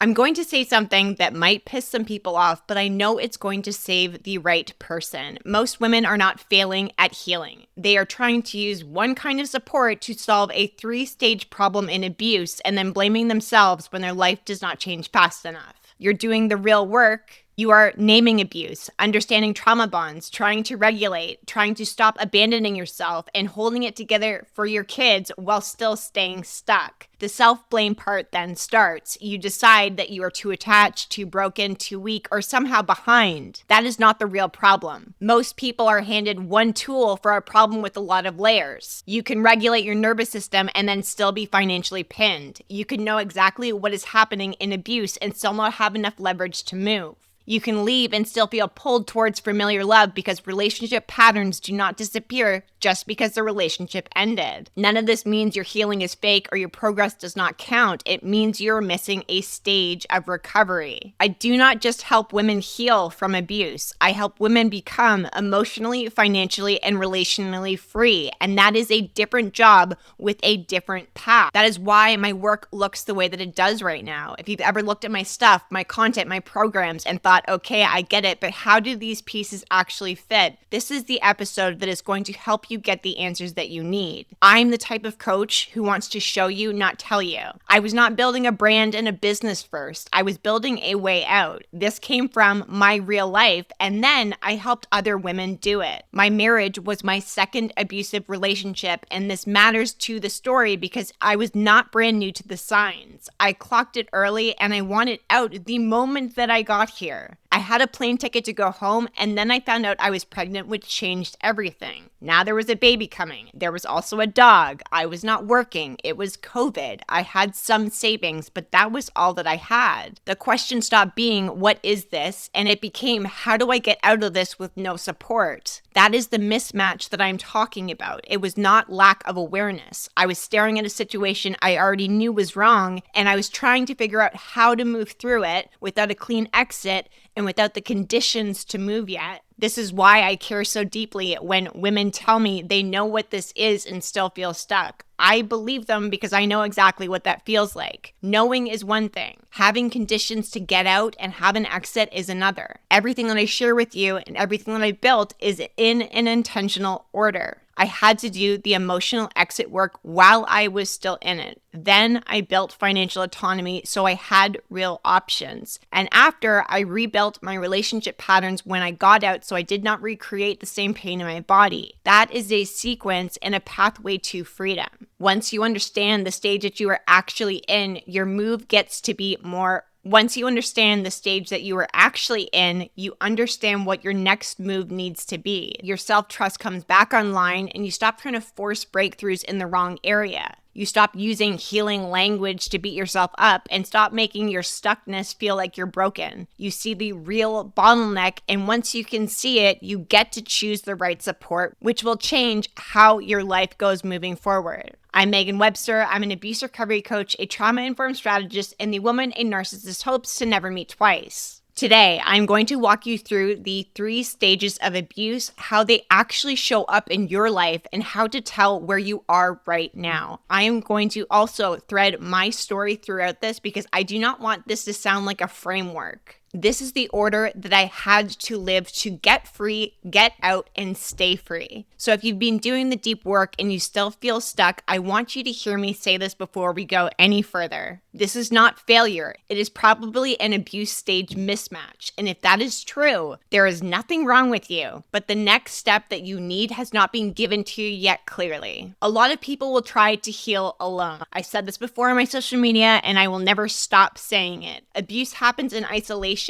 I'm going to say something that might piss some people off, but I know it's going to save the right person. Most women are not failing at healing. They are trying to use one kind of support to solve a 3-stage problem in abuse and then blaming themselves when their life does not change fast enough. You're doing the real work. You are naming abuse, understanding trauma bonds, trying to regulate, trying to stop abandoning yourself, and holding it together for your kids while still staying stuck. The self-blame part then starts. You decide that you are too attached, too broken, too weak, or somehow behind. That is not the real problem. Most people are handed one tool for a problem with a lot of layers. You can regulate your nervous system and then still be financially pinned. You can know exactly what is happening in abuse and still not have enough leverage to move. You can leave and still feel pulled towards familiar love because relationship patterns do not disappear just because the relationship ended. None of this means your healing is fake or your progress does not count. It means you're missing a stage of recovery. I do not just help women heal from abuse. I help women become emotionally, financially, and relationally free. And that is a different job with a different path. That is why my work looks the way that it does right now. If you've ever looked at my stuff, my content, my programs, and thought, okay, I get it, but how do these pieces actually fit? This is the episode that is going to help you get the answers that you need. I'm the type of coach who wants to show you, not tell you. I was not building a brand and a business first. I was building a way out. This came from my real life, and then I helped other women do it. My marriage was my second abusive relationship, and this matters to the story because I was not brand new to the signs. I clocked it early, and I wanted out the moment that I got here. I had a plane ticket to go home, and then I found out I was pregnant, which changed everything. Now there was a baby coming. There was also a dog. I was not working. It was COVID. I had some savings, but that was all that I had. The question stopped being, what is this? And it became, how do I get out of this with no support? That is the mismatch that I'm talking about. It was not lack of awareness. I was staring at a situation I already knew was wrong, and I was trying to figure out how to move through it without a clean exit and without the conditions to move yet. This is why I care so deeply when women tell me they know what this is and still feel stuck. I believe them because I know exactly what that feels like. Knowing is one thing. Having conditions to get out and have an exit is another. Everything that I share with you and everything that I built is in an intentional order. I had to do the emotional exit work while I was still in it. Then I built financial autonomy so I had real options. And after, I rebuilt my relationship patterns when I got out so I did not recreate the same pain in my body. That is a sequence and a pathway to freedom. Once you understand the stage that you are actually in, your move gets to be more. Once you understand the stage that you are actually in, you understand what your next move needs to be. Your self-trust comes back online and you stop trying to force breakthroughs in the wrong area. You stop using healing language to beat yourself up and stop making your stuckness feel like you're broken. You see the real bottleneck, and once you can see it, you get to choose the right support, which will change how your life goes moving forward. I'm Meaghan Webster. I'm an abuse recovery coach, a trauma-informed strategist, and the woman a narcissist hopes to never meet twice. Today, I'm going to walk you through the 3 stages of abuse, how they actually show up in your life, and how to tell where you are right now. I am going to also thread my story throughout this because I do not want this to sound like a framework. This is the order that I had to live to get free, get out, and stay free. So if you've been doing the deep work and you still feel stuck, I want you to hear me say this before we go any further. This is not failure. It is probably an abuse stage mismatch. And if that is true, there is nothing wrong with you. But the next step that you need has not been given to you yet clearly. A lot of people will try to heal alone. I said this before on my social media, and I will never stop saying it. Abuse happens in isolation.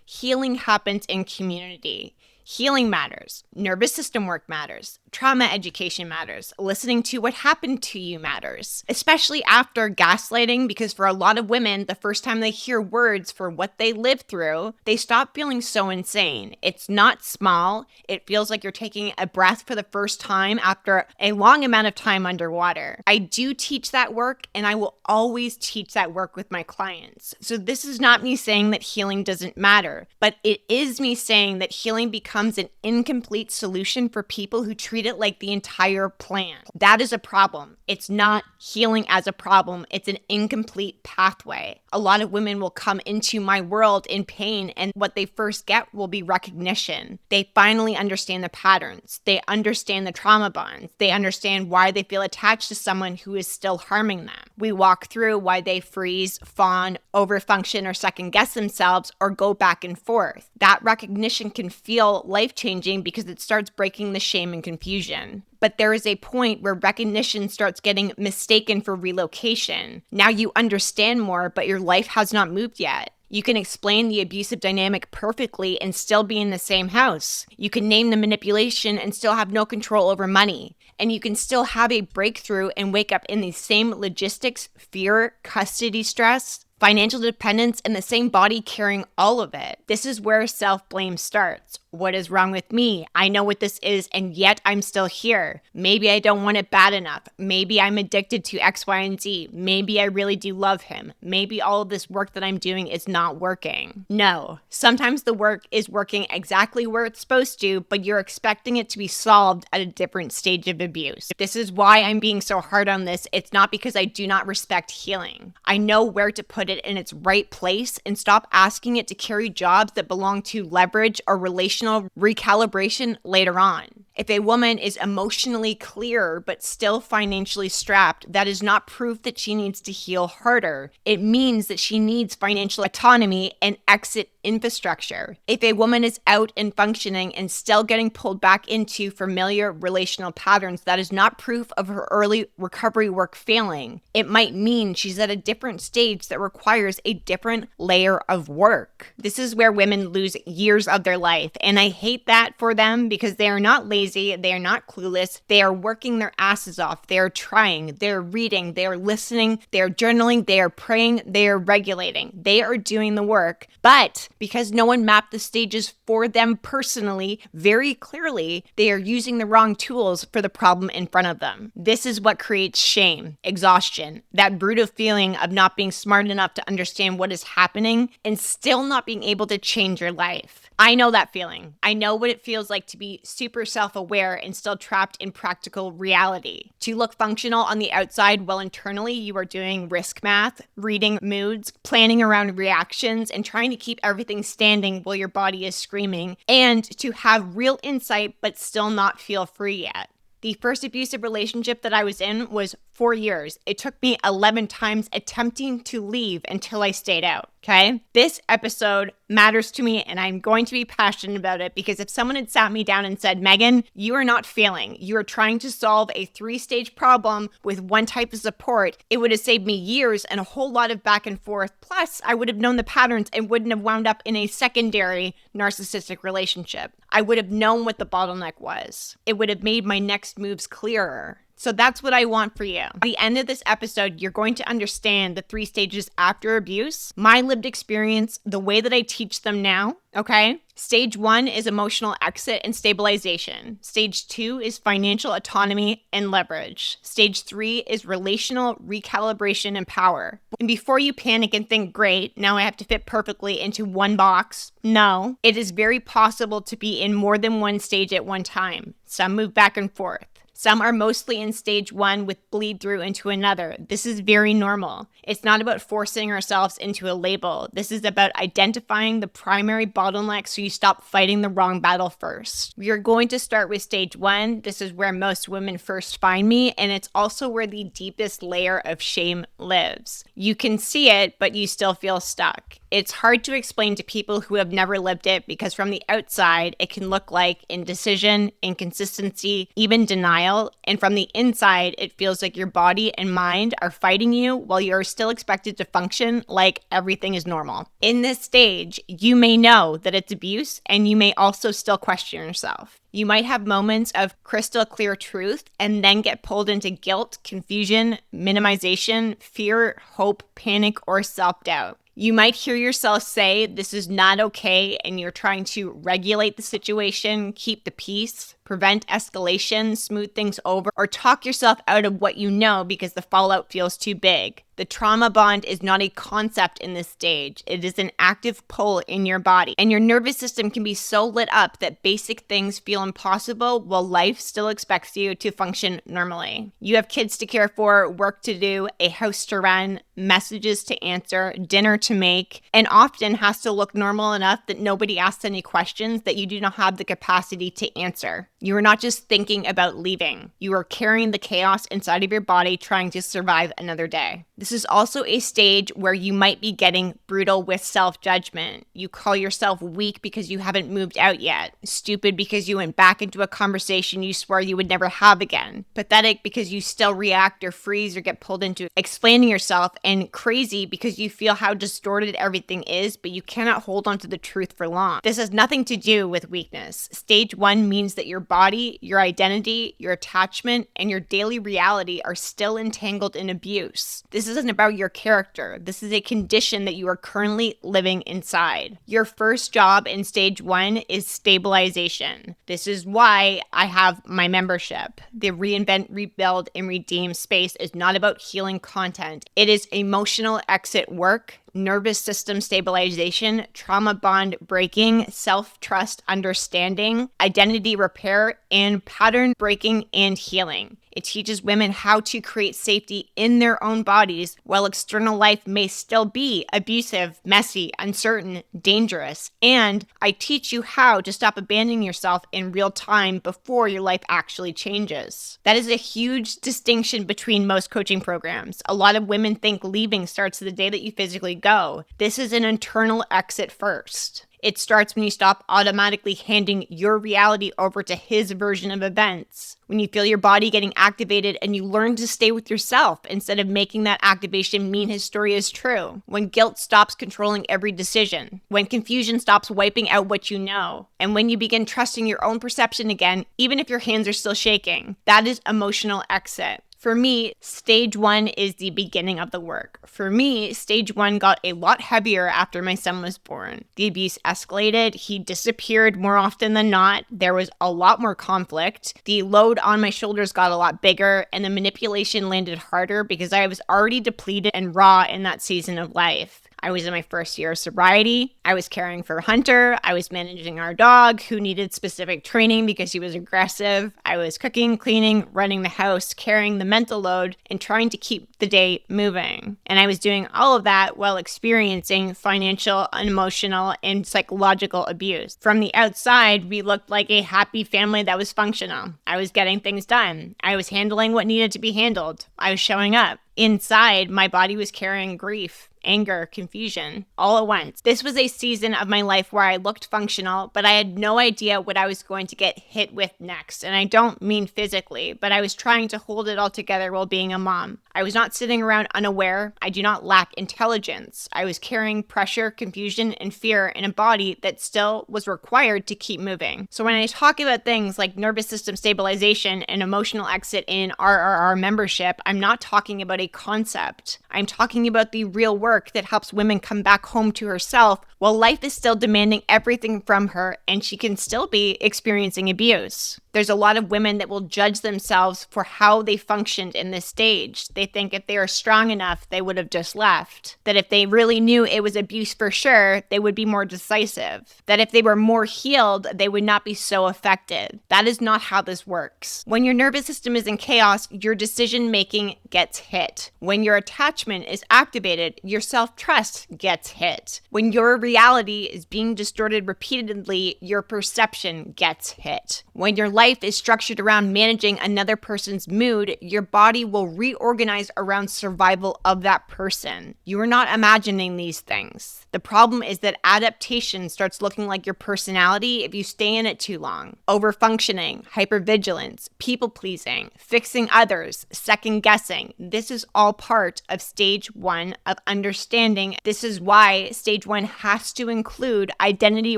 Healing happens in community. Healing matters. Nervous system work matters. Trauma education matters. Listening to what happened to you matters, especially after gaslighting, because for a lot of women, the first time they hear words for what they lived through, they stop feeling so insane. It's not small. It feels like you're taking a breath for the first time after a long amount of time underwater. I do teach that work, and I will always teach that work with my clients. So this is not me saying that healing doesn't matter, but it is me saying that healing becomes an incomplete solution for people who treat treat it like the entire plan. That is a problem. It's not healing as a problem. It's an incomplete pathway. A lot of women will come into my world in pain, and what they first get will be recognition. They finally understand the patterns. They understand the trauma bonds. They understand why they feel attached to someone who is still harming them. We walk through why they freeze, fawn, overfunction, or second guess themselves, or go back and forth. That recognition can feel life-changing because it starts breaking the shame and confusion. But there is a point where recognition starts getting mistaken for relocation. Now you understand more, but your life has not moved yet. You can explain the abusive dynamic perfectly and still be in the same house. You can name the manipulation and still have no control over money. And you can still have a breakthrough and wake up in the same logistics, fear, custody stress, financial dependence, and the same body carrying all of it. This is where self-blame starts. What is wrong with me? I know what this is, and yet I'm still here. Maybe I don't want it bad enough. Maybe I'm addicted to X, Y, and Z. Maybe I really do love him. Maybe all of this work that I'm doing is not working. No, sometimes the work is working exactly where it's supposed to, but you're expecting it to be solved at a different stage of abuse. This is why I'm being so hard on this. It's not because I do not respect healing. I know where to put it in its right place and stop asking it to carry jobs that belong to leverage or relational recalibration later on. If a woman is emotionally clear but still financially strapped, that is not proof that she needs to heal harder. It means that she needs financial autonomy and exit infrastructure. If a woman is out and functioning and still getting pulled back into familiar relational patterns, that is not proof of her early recovery work failing. It might mean she's at a different stage that requires a different layer of work. This is where women lose years of their life, and I hate that for them because they are not lazy, they are not clueless, they are working their asses off, they are trying, they are reading, they are listening, they are journaling, they are praying, they are regulating, they are doing the work, but because no one mapped the stages for them personally, very clearly, they are using the wrong tools for the problem in front of them. This is what creates shame, exhaustion, that brutal feeling of not being smart enough to understand what is happening and still not being able to change your life. I know that feeling. I know what it feels like to be super self-aware and still trapped in practical reality. To look functional on the outside while internally you are doing risk math, reading moods, planning around reactions, and trying to keep everything standing while your body is screaming, and to have real insight but still not feel free yet. The first abusive relationship that I was in was 4 years. It took me 11 times attempting to leave until I stayed out, okay? This episode matters to me, and I'm going to be passionate about it because if someone had sat me down and said, Meaghan, you are not failing. You are trying to solve a 3-stage problem with one type of support, it would have saved me years and a whole lot of back and forth. Plus, I would have known the patterns and wouldn't have wound up in a secondary narcissistic relationship. I would have known what the bottleneck was. It would have made my next moves clearer. So that's what I want for you. At the end of this episode, you're going to understand the 3 stages after abuse, my lived experience, the way that I teach them now, okay? Stage 1 is emotional exit and stabilization. Stage 2 is financial autonomy and leverage. Stage 3 is relational recalibration and power. And before you panic and think, great, now I have to fit perfectly into one box. No, it is very possible to be in more than one stage at one time. Some move back and forth. Some are mostly in stage 1 with bleed through into another. This is very normal. It's not about forcing ourselves into a label. This is about identifying the primary bottleneck so you stop fighting the wrong battle first. We are going to start with stage 1. This is where most women first find me, and it's also where the deepest layer of shame lives. You can see it, but you still feel stuck. It's hard to explain to people who have never lived it because from the outside, it can look like indecision, inconsistency, even denial. And from the inside, it feels like your body and mind are fighting you while you're still expected to function like everything is normal. In this stage, you may know that it's abuse and you may also still question yourself. You might have moments of crystal clear truth and then get pulled into guilt, confusion, minimization, fear, hope, panic, or self-doubt. You might hear yourself say this is not okay and you're trying to regulate the situation, keep the peace, prevent escalation, smooth things over, or talk yourself out of what you know because the fallout feels too big. The trauma bond is not a concept in this stage. It is an active pull in your body, and your nervous system can be so lit up that basic things feel impossible while life still expects you to function normally. You have kids to care for, work to do, a house to run, messages to answer, dinner to make, and often has to look normal enough that nobody asks any questions that you do not have the capacity to answer. You are not just thinking about leaving. You are carrying the chaos inside of your body trying to survive another day. This is also a stage where you might be getting brutal with self-judgment. You call yourself weak because you haven't moved out yet, stupid because you went back into a conversation you swore you would never have again, pathetic because you still react or freeze or get pulled into explaining yourself, and crazy because you feel how distorted everything is, but you cannot hold on to the truth for long. This has nothing to do with weakness. Stage 1 means that your body, your identity, your attachment, and your daily reality are still entangled in abuse. This isn't about your character. This is a condition that you are currently living inside. Your first job in stage 1 is stabilization. This is why I have my membership. The Reinvent, Rebuild, and Redeem space is not about healing content. It is emotional exit work, nervous system stabilization, trauma bond breaking, self-trust understanding, identity repair, and pattern breaking and healing. It teaches women how to create safety in their own bodies while external life may still be abusive, messy, uncertain, dangerous. And I teach you how to stop abandoning yourself in real time before your life actually changes. That is a huge distinction between most coaching programs. A lot of women think leaving starts the day that you physically go. This is an internal exit first. It starts when you stop automatically handing your reality over to his version of events. When you feel your body getting activated and you learn to stay with yourself instead of making that activation mean his story is true. When guilt stops controlling every decision. When confusion stops wiping out what you know. And when you begin trusting your own perception again, even if your hands are still shaking. That is emotional exit. For me, stage 1 is the beginning of the work. For me, stage 1 got a lot heavier after my son was born. The abuse escalated. He disappeared more often than not. There was a lot more conflict. The load on my shoulders got a lot bigger, and the manipulation landed harder because I was already depleted and raw in that season of life. I was in my first year of sobriety. I was caring for Hunter. I was managing our dog who needed specific training because he was aggressive. I was cooking, cleaning, running the house, carrying the mental load, and trying to keep the day moving. And I was doing all of that while experiencing financial, emotional, and psychological abuse. From the outside, we looked like a happy family that was functional. I was getting things done. I was handling what needed to be handled. I was showing up. Inside, my body was carrying grief, anger, confusion, all at once. This was a season of my life where I looked functional, but I had no idea what I was going to get hit with next. And I don't mean physically, but I was trying to hold it all together while being a mom. I was not sitting around unaware. I do not lack intelligence. I was carrying pressure, confusion, and fear in a body that still was required to keep moving. So when I talk about things like nervous system stabilization and emotional exit in RRR membership, I'm not talking about a concept. I'm talking about the real work that helps women come back home to herself while life is still demanding everything from her and she can still be experiencing abuse. There's a lot of women that will judge themselves for how they functioned in this stage. They think if they are strong enough, they would have just left. That if they really knew it was abuse for sure, they would be more decisive. That if they were more healed, they would not be so affected. That is not how this works. When your nervous system is in chaos, your decision making gets hit. When your attachment is activated, your self-trust gets hit. When your reality is being distorted repeatedly, your perception gets hit. When your life is structured around managing another person's mood, your body will reorganize around survival of that person. You are not imagining these things. The problem is that adaptation starts looking like your personality if you stay in it too long. Overfunctioning, hypervigilance, people-pleasing, fixing others, second-guessing. This is all part of stage 1 of understanding. This is why stage 1 has to include identity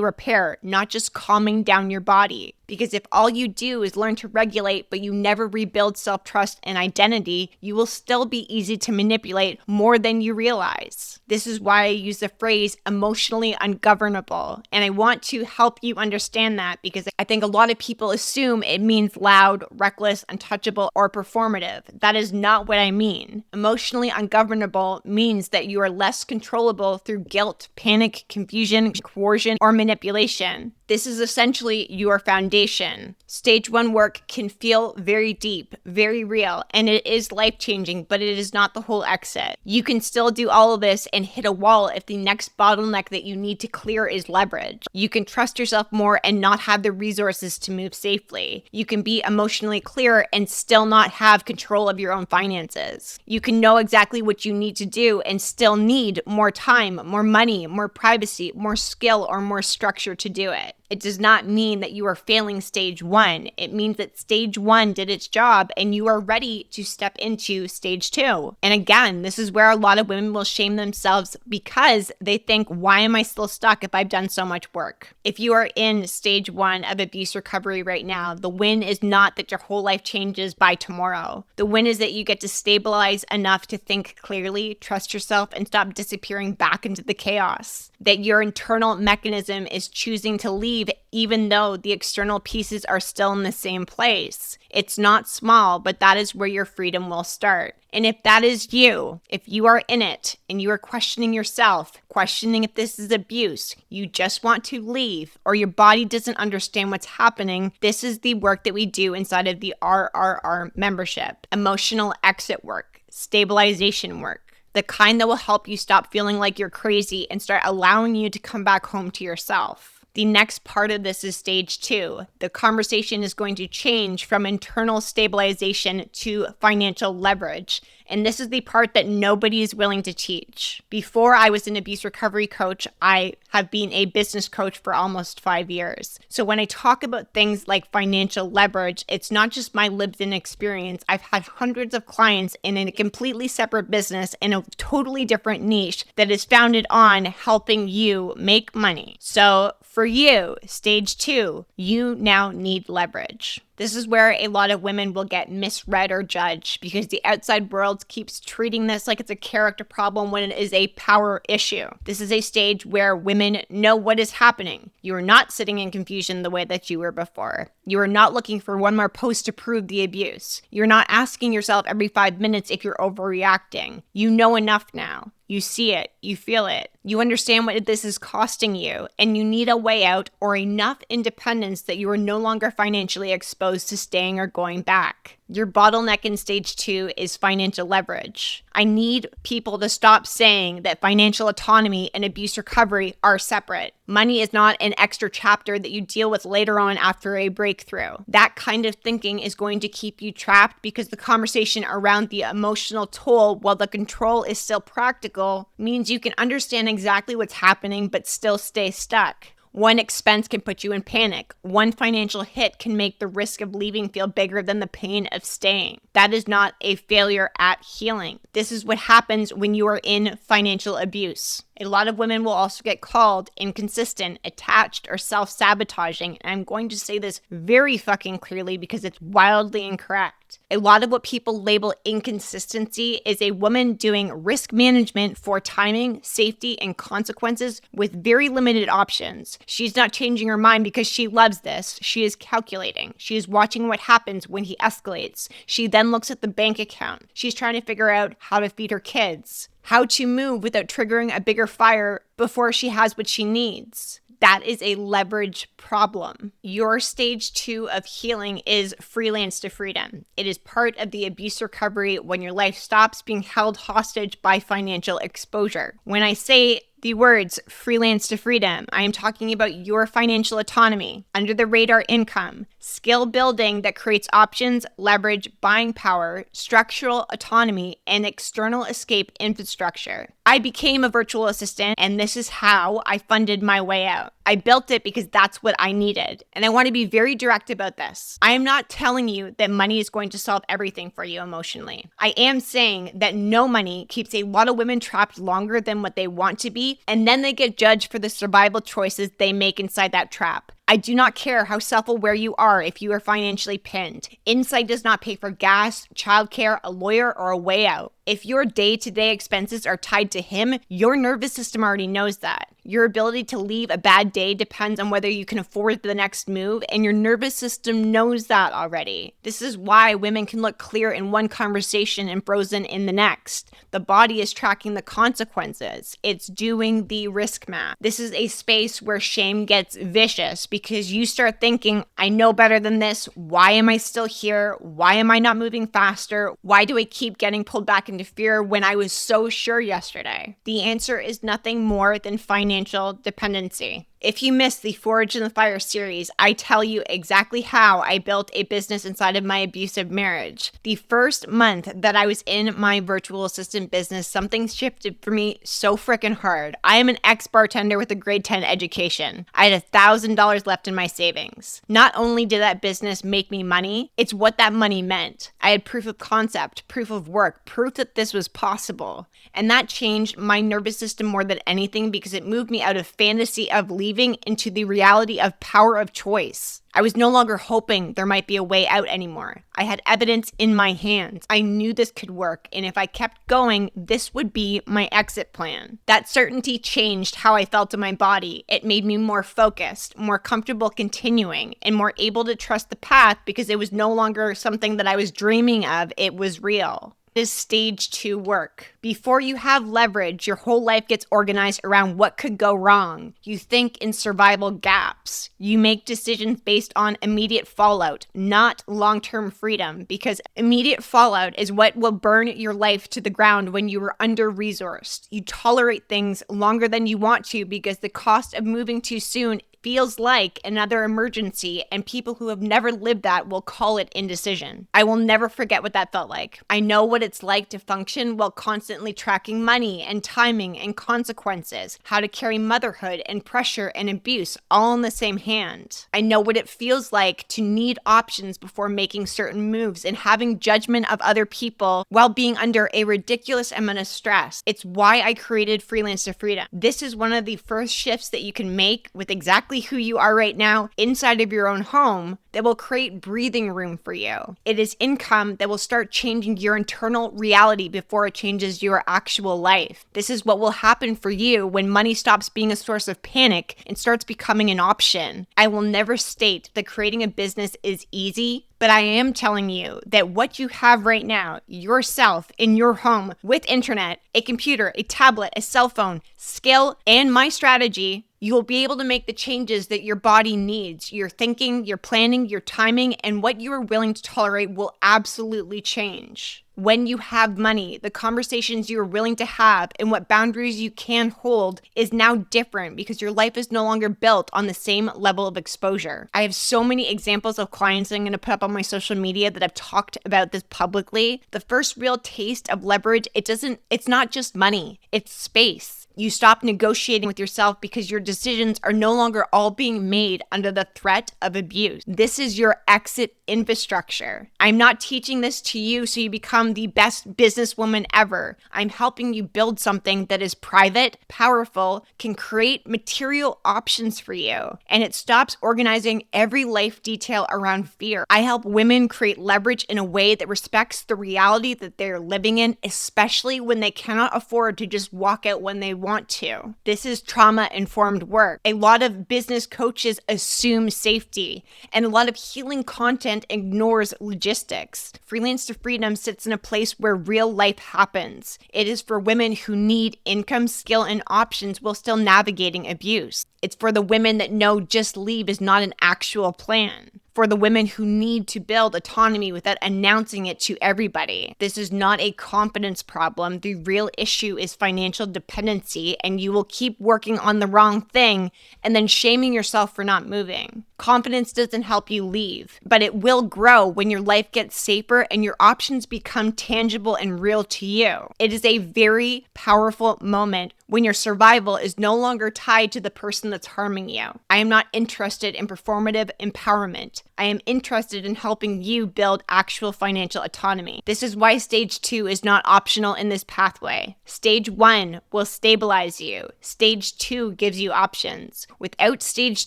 repair, not just calming down your body. Because if all you do is learn to regulate, but you never rebuild self-trust and identity, you will still be easy to manipulate more than you realize. This is why I use the phrase emotionally ungovernable. And I want to help you understand that because I think a lot of people assume it means loud, reckless, untouchable, or performative. That is not what I mean. Emotionally ungovernable means that you are less controllable through guilt, panic, confusion, coercion, or manipulation. This is essentially your foundation. Stage 1 work can feel very deep, very real, and it is life-changing, but it is not the whole exit. You can still do all of this and hit a wall if the next bottleneck that you need to clear is leverage. You can trust yourself more and not have the resources to move safely. You can be emotionally clear and still not have control of your own finances. You can know exactly what you need to do and still need more time, more money, more privacy, more skill, or more structure to do it. It does not mean that you are failing stage 1. It means that stage 1 did its job and you are ready to step into stage 2. And again, this is where a lot of women will shame themselves because they think, why am I still stuck if I've done so much work? If you are in stage 1 of abuse recovery right now, the win is not that your whole life changes by tomorrow. The win is that you get to stabilize enough to think clearly, trust yourself, and stop disappearing back into the chaos. That your internal mechanism is choosing to leave even though the external pieces are still in the same place. It's not small, but that is where your freedom will start. And if that is you, if you are in it and you are questioning yourself, questioning if this is abuse, you just want to leave, or your body doesn't understand what's happening, this is the work that we do inside of the RRR membership. Emotional exit work, stabilization work. The kind that will help you stop feeling like you're crazy and start allowing you to come back home to yourself. The next part of this is stage 2. The conversation is going to change from internal stabilization to financial leverage. And this is the part that nobody is willing to teach. Before I was an abuse recovery coach, I have been a business coach for almost 5 years. So when I talk about things like financial leverage, it's not just my lived-in experience. I've had hundreds of clients in a completely separate business in a totally different niche that is founded on helping you make money. So for you, stage 2, you now need leverage. This is where a lot of women will get misread or judged because the outside world keeps treating this like it's a character problem when it is a power issue. This is a stage where women know what is happening. You are not sitting in confusion the way that you were before. You are not looking for one more post to prove the abuse. You're not asking yourself every 5 minutes if you're overreacting. You know enough now. You see it, you feel it, you understand what this is costing you, and you need a way out or enough independence that you are no longer financially exposed to staying or going back. Your bottleneck in stage 2 is financial leverage. I need people to stop saying that financial autonomy and abuse recovery are separate. Money is not an extra chapter that you deal with later on after a breakthrough. That kind of thinking is going to keep you trapped because the conversation around the emotional toll while the control is still practical means you can understand exactly what's happening but still stay stuck. One expense can put you in panic. One financial hit can make the risk of leaving feel bigger than the pain of staying. That is not a failure at healing. This is what happens when you are in financial abuse. A lot of women will also get called inconsistent, attached, or self-sabotaging. And I'm going to say this very fucking clearly because it's wildly incorrect. A lot of what people label inconsistency is a woman doing risk management for timing, safety, and consequences with very limited options. She's not changing her mind because she loves this. She is calculating. She is watching what happens when he escalates. She then looks at the bank account. She's trying to figure out how to feed her kids, how to move without triggering a bigger fire before she has what she needs. That is a leverage problem. Your stage 2 of healing is freelance to freedom. It is part of the abuse recovery when your life stops being held hostage by financial exposure. When I say the words freelance to freedom, I am talking about your financial autonomy, under the radar income, skill building that creates options, leverage, buying power, structural autonomy, and external escape infrastructure. I became a virtual assistant, and this is how I funded my way out. I built it because that's what I needed. And I want to be very direct about this. I am not telling you that money is going to solve everything for you emotionally. I am saying that no money keeps a lot of women trapped longer than what they want to be, and then they get judged for the survival choices they make inside that trap. I do not care how self-aware you are if you are financially pinned. Insight does not pay for gas, childcare, a lawyer, or a way out. If your day-to-day expenses are tied to him, your nervous system already knows that. Your ability to leave a bad day depends on whether you can afford the next move, and your nervous system knows that already. This is why women can look clear in one conversation and frozen in the next. The body is tracking the consequences. It's doing the risk math. This is a space where shame gets vicious because you start thinking, I know better than this. Why am I still here? Why am I not moving faster? Why do I keep getting pulled back into fear when I was so sure yesterday? The answer is nothing more than financial dependency. If you missed the Forge in the Fire series, I tell you exactly how I built a business inside of my abusive marriage. The first month that I was in my virtual assistant business, something shifted for me so freaking hard. I am an ex-bartender with a grade 10 education. I had $1,000 left in my savings. Not only did that business make me money, it's what that money meant. I had proof of concept, proof of work, proof that this was possible. And that changed my nervous system more than anything because it moved me out of fantasy of leaving into the reality of power of choice. I was no longer hoping there might be a way out anymore. I had evidence in my hands. I knew this could work, and if I kept going, this would be my exit plan. That certainty changed how I felt in my body. It made me more focused, more comfortable continuing, and more able to trust the path because it was no longer something that I was dreaming of. It was real. Is stage 2 work. Before you have leverage, your whole life gets organized around what could go wrong. You think in survival gaps. You make decisions based on immediate fallout, not long-term freedom, because immediate fallout is what will burn your life to the ground when you are under-resourced. You tolerate things longer than you want to because the cost of moving too soon feels like another emergency, and people who have never lived that will call it indecision. I will never forget what that felt like. I know what it's like to function while constantly tracking money and timing and consequences, how to carry motherhood and pressure and abuse all in the same hand. I know what it feels like to need options before making certain moves and having judgment of other people while being under a ridiculous amount of stress. It's why I created Freelance to Freedom. This is one of the first shifts that you can make with exactly who you are right now inside of your own home that will create breathing room for you. It is income that will start changing your internal reality before it changes your actual life. This is what will happen for you when money stops being a source of panic and starts becoming an option. I will never state that creating a business is easy, but I am telling you that what you have right now, yourself in your home with internet, a computer, a tablet, a cell phone, skill, and my strategy, you will be able to make the changes that your body needs. Your thinking, your planning, your timing, and what you are willing to tolerate will absolutely change. When you have money, the conversations you are willing to have and what boundaries you can hold is now different because your life is no longer built on the same level of exposure. I have so many examples of clients that I'm going to put up on my social media that have talked about this publicly. The first real taste of leverage, it's not just money, it's space. You stop negotiating with yourself because your decisions are no longer all being made under the threat of abuse. This is your exit infrastructure. I'm not teaching this to you so you become the best businesswoman ever. I'm helping you build something that is private, powerful, can create material options for you, and it stops organizing every life detail around fear. I help women create leverage in a way that respects the reality that they're living in, especially when they cannot afford to just walk out when they want to. This is trauma-informed work. A lot of business coaches assume safety, and a lot of healing content ignores logistics. Freelance to Freedom sits in a place where real life happens. It is for women who need income, skill, and options while still navigating abuse. It's for the women that know just leave is not an actual plan. For the women who need to build autonomy without announcing it to everybody. This is not a confidence problem. The real issue is financial dependency, and you will keep working on the wrong thing and then shaming yourself for not moving. Confidence doesn't help you leave, but it will grow when your life gets safer and your options become tangible and real to you. It is a very powerful moment when your survival is no longer tied to the person that's harming you. I am not interested in performative empowerment. I am interested in helping you build actual financial autonomy. This is why stage 2 is not optional in this pathway. Stage 1 will stabilize you. Stage 2 gives you options. Without stage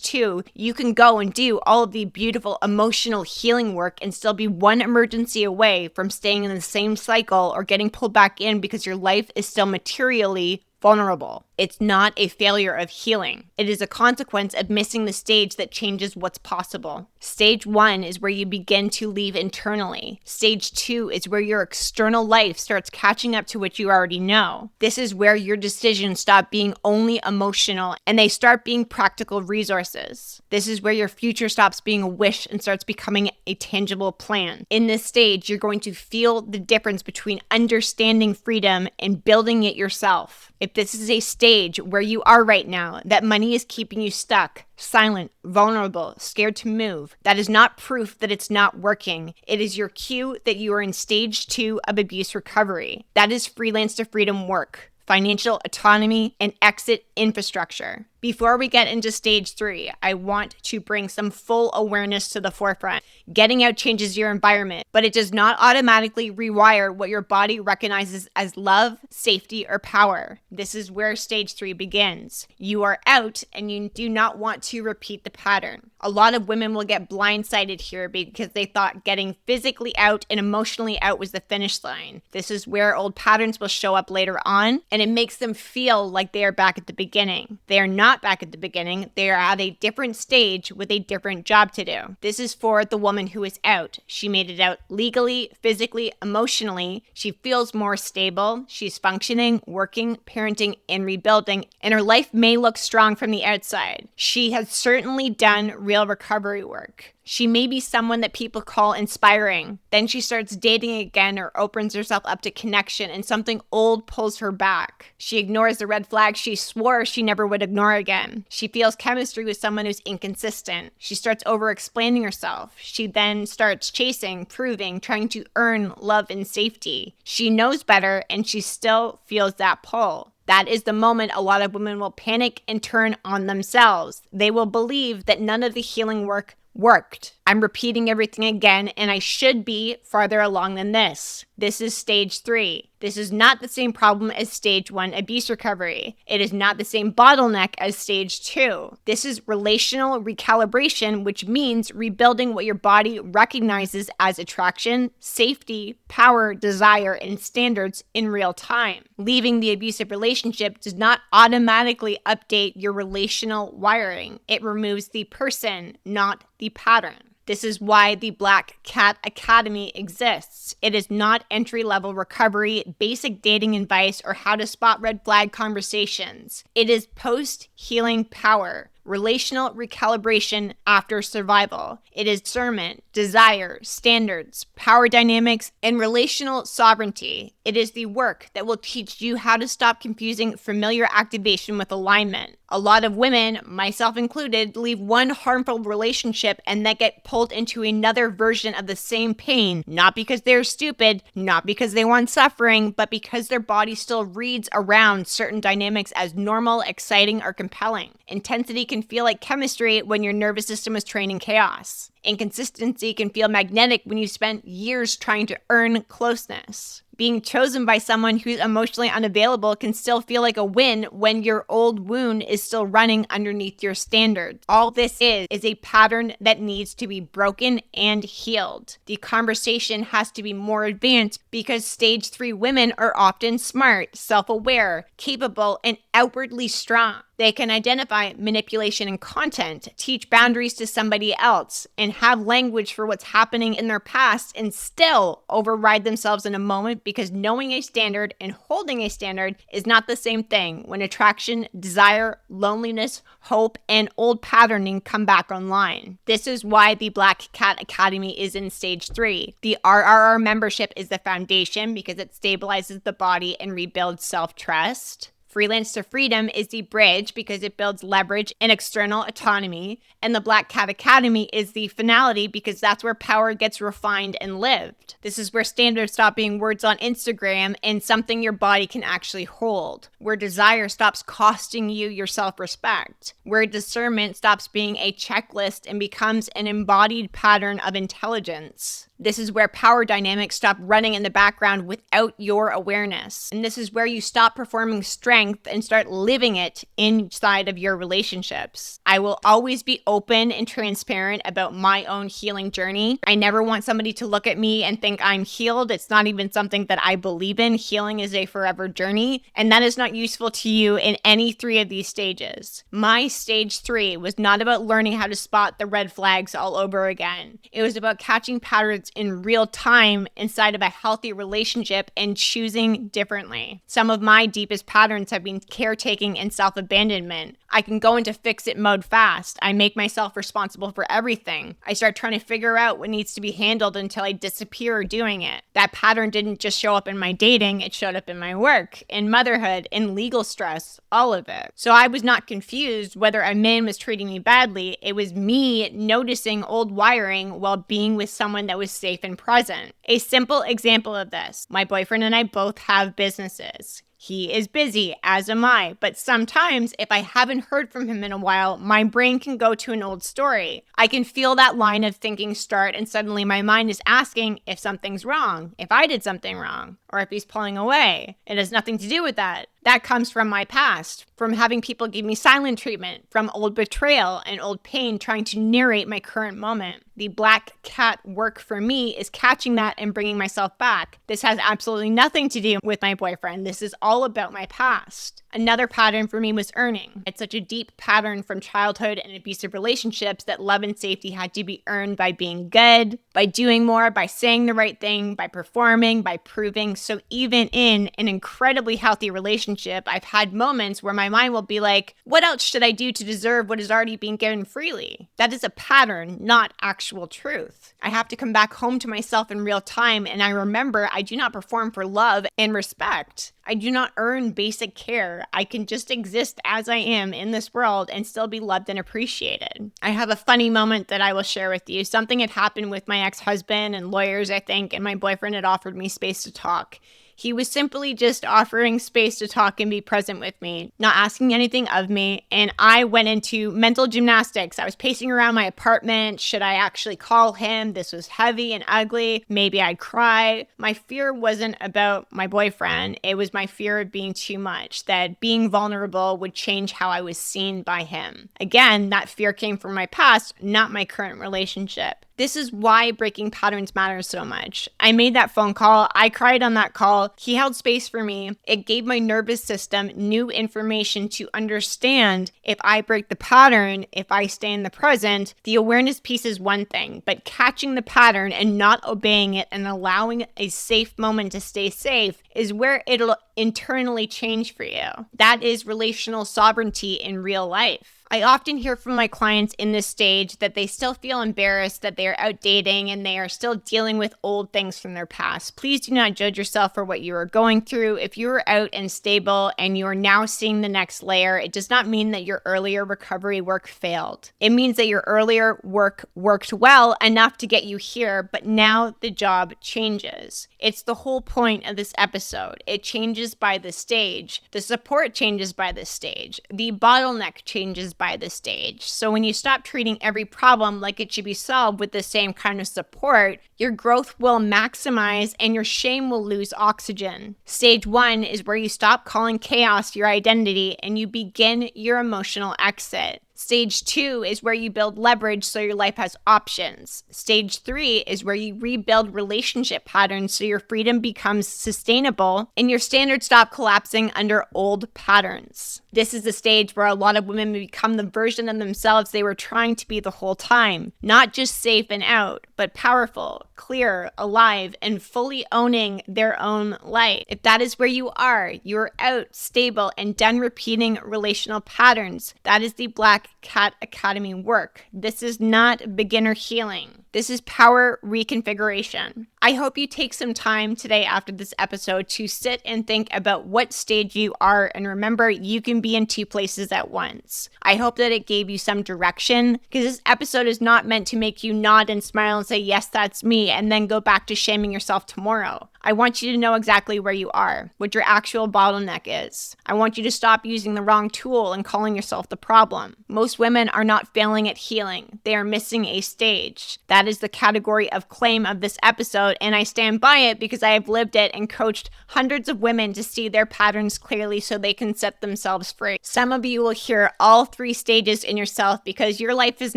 2, you can go and do all of the beautiful emotional healing work and still be one emergency away from staying in the same cycle or getting pulled back in because your life is still materially vulnerable. It's not a failure of healing. It is a consequence of missing the stage that changes what's possible. Stage 1 is where you begin to leave internally. Stage 2 is where your external life starts catching up to what you already know. This is where your decisions stop being only emotional and they start being practical resources. This is where your future stops being a wish and starts becoming a tangible plan. In this stage, you're going to feel the difference between understanding freedom and building it yourself. If this is a stage where you are right now, that money is keeping you stuck, silent, vulnerable, scared to move, that is not proof that it's not working. It is your cue that you are in stage 2 of abuse recovery. That is freelance to freedom work, financial autonomy, and exit infrastructure. Before we get into stage 3, I want to bring some full awareness to the forefront. Getting out changes your environment, but it does not automatically rewire what your body recognizes as love, safety, or power. This is where stage 3 begins. You are out and you do not want to repeat the pattern. A lot of women will get blindsided here because they thought getting physically out and emotionally out was the finish line. This is where old patterns will show up later on, and it makes them feel like they are back at the beginning. They are not back at the beginning. They are at a different stage with a different job to do. This is for the woman who is out. She made it out legally, physically, emotionally. She feels more stable. She's functioning, working, parenting, and rebuilding, and her life may look strong from the outside. She has certainly done real recovery work. She may be someone that people call inspiring. Then she starts dating again or opens herself up to connection and something old pulls her back. She ignores the red flags she swore she never would ignore again. She feels chemistry with someone who's inconsistent. She starts over-explaining herself. She then starts chasing, proving, trying to earn love and safety. She knows better and she still feels that pull. That is the moment a lot of women will panic and turn on themselves. They will believe that none of the healing work worked. I'm repeating everything again, and I should be farther along than this. This is stage 3. This is not the same problem as stage 1 abuse recovery. It is not the same bottleneck as stage 2. This is relational recalibration, which means rebuilding what your body recognizes as attraction, safety, power, desire, and standards in real time. Leaving the abusive relationship does not automatically update your relational wiring. It removes the person, not the pattern. This is why the Black Cat Academy exists. It is not entry-level recovery, basic dating advice, or how to spot red flag conversations. It is post-healing power, relational recalibration after survival. It is discernment, desire, standards, power dynamics, and relational sovereignty. It is the work that will teach you how to stop confusing familiar activation with alignment. A lot of women, myself included, leave one harmful relationship and then get pulled into another version of the same pain, not because they're stupid, not because they want suffering, but because their body still reads around certain dynamics as normal, exciting, or compelling. Intensity can feel like chemistry when your nervous system is trained in chaos. Inconsistency can feel magnetic when you spent years trying to earn closeness. Being chosen by someone who's emotionally unavailable can still feel like a win when your old wound is still running underneath your standards. All this is a pattern that needs to be broken and healed. The conversation has to be more advanced because stage 3 women are often smart, self-aware, capable, and outwardly strong. They can identify manipulation and content, teach boundaries to somebody else, and have language for what's happening in their past and still override themselves in a moment because knowing a standard and holding a standard is not the same thing when attraction, desire, loneliness, hope, and old patterning come back online. This is why the Black Cat Academy is in stage 3. The RRR membership is the foundation because it stabilizes the body and rebuilds self-trust. Freelance to freedom is the bridge because it builds leverage and external autonomy. And the Black Cat Academy is the finality because that's where power gets refined and lived. This is where standards stop being words on Instagram and something your body can actually hold. Where desire stops costing you your self-respect. Where discernment stops being a checklist and becomes an embodied pattern of intelligence. This is where power dynamics stop running in the background without your awareness. And this is where you stop performing strength and start living it inside of your relationships. I will always be open and transparent about my own healing journey. I never want somebody to look at me and think I'm healed. It's not even something that I believe in. Healing is a forever journey, and that is not useful to you in any three of these stages. My stage 3 was not about learning how to spot the red flags all over again. It was about catching patterns in real time inside of a healthy relationship and choosing differently. Some of my deepest patterns have been caretaking and self-abandonment. I can go into fix-it mode fast. I make myself responsible for everything. I start trying to figure out what needs to be handled until I disappear doing it. That pattern didn't just show up in my dating, it showed up in my work, in motherhood, in legal stress, all of it. So I was not confused whether a man was treating me badly. It was me noticing old wiring while being with someone that was safe and present. A simple example of this: my boyfriend and I both have businesses. He is busy, as am I, but sometimes if I haven't heard from him in a while, my brain can go to an old story. I can feel that line of thinking start, and suddenly my mind is asking if something's wrong, if I did something wrong, or if he's pulling away. It has nothing to do with that. That comes from my past, from having people give me silent treatment, from old betrayal and old pain trying to narrate my current moment. The Black Cat work for me is catching that and bringing myself back. This has absolutely nothing to do with my boyfriend. This is all about my past. Another pattern for me was earning. It's such a deep pattern from childhood and abusive relationships that love and safety had to be earned by being good, by doing more, by saying the right thing, by performing, by proving. So even in an incredibly healthy relationship, I've had moments where my mind will be like, what else should I do to deserve what is already being given freely? That is a pattern, not actual truth. I have to come back home to myself in real time, and I remember I do not perform for love and respect. I do not earn basic care. I can just exist as I am in this world and still be loved and appreciated. I have a funny moment that I will share with you. Something had happened with my ex-husband and lawyers, I think, and my boyfriend had offered me space to talk. He was simply just offering space to talk and be present with me, not asking anything of me. And I went into mental gymnastics. I was pacing around my apartment. Should I actually call him? This was heavy and ugly. Maybe I'd cry. My fear wasn't about my boyfriend. It was my fear of being too much, that being vulnerable would change how I was seen by him. Again, that fear came from my past, not my current relationship. This is why breaking patterns matters so much. I made that phone call. I cried on that call. He held space for me. It gave my nervous system new information to understand if I break the pattern, if I stay in the present. The awareness piece is one thing, but catching the pattern and not obeying it and allowing a safe moment to stay safe is where it'll internally change for you. That is relational sovereignty in real life. I often hear from my clients in this stage that they still feel embarrassed that they are out dating and they are still dealing with old things from their past. Please do not judge yourself for what you are going through. If you are out and stable and you are now seeing the next layer, it does not mean that your earlier recovery work failed. It means that your earlier work worked well enough to get you here, but now the job changes. It's the whole point of this episode. It changes by the stage. The support changes by the stage. The bottleneck changes by the stage. So when you stop treating every problem like it should be solved with the same kind of support, your growth will maximize and your shame will lose oxygen. Stage 1 is where you stop calling chaos your identity and you begin your emotional exit. Stage 2 is where you build leverage so your life has options. Stage 3 is where you rebuild relationship patterns so your freedom becomes sustainable and your standards stop collapsing under old patterns. This is the stage where a lot of women become the version of themselves they were trying to be the whole time. Not just safe and out, but powerful, clear, alive, and fully owning their own life. If that is where you are, you're out, stable, and done repeating relational patterns. That is the Black Cat Academy work. This is not beginner healing. This is power reconfiguration. I hope you take some time today after this episode to sit and think about what stage you are, and remember, you can be in two places at once. I hope that it gave you some direction, because this episode is not meant to make you nod and smile and say, yes, that's me, and then go back to shaming yourself tomorrow. I want you to know exactly where you are, what your actual bottleneck is. I want you to stop using the wrong tool and calling yourself the problem. Most women are not failing at healing. They are missing a stage. That is the category of claim of this episode, and I stand by it because I have lived it and coached hundreds of women to see their patterns clearly so they can set themselves free. Some of you will hear all three stages in yourself because your life is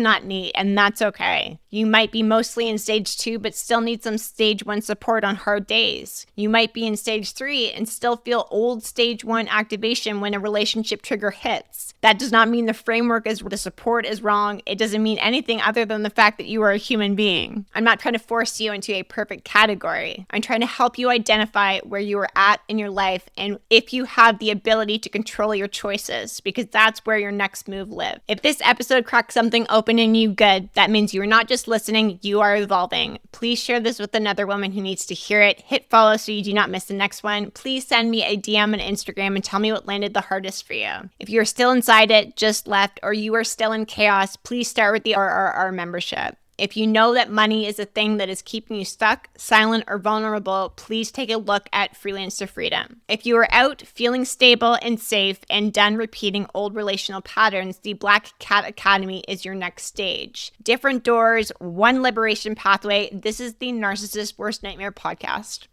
not neat, and that's okay. You might be mostly in stage 2, but still need some stage 1 support on hard days. You might be in stage 3 and still feel old stage 1 activation when a relationship trigger hits. That does not mean the framework is the support is wrong. It doesn't mean anything other than the fact that you are a human being. I'm not trying to force you into a perfect category. I'm trying to help you identify where you are at in your life and if you have the ability to control your choices, because that's where your next move lives. If this episode cracked something open in you, good. That means you are not just listening, you are evolving. Please share this with another woman who needs to hear it. Hit follow so you do not miss the next one. Please send me a DM on Instagram and tell me what landed the hardest for you. If you're still inside it, just left, or you are still in chaos, please start with the RRR membership. If you know that money is a thing that is keeping you stuck, silent, or vulnerable, please take a look at Freelance to Freedom. If you are out feeling stable and safe and done repeating old relational patterns, the Black Cat Academy is your next stage. Different doors, one liberation pathway. This is the Narcissist Worst Nightmare podcast.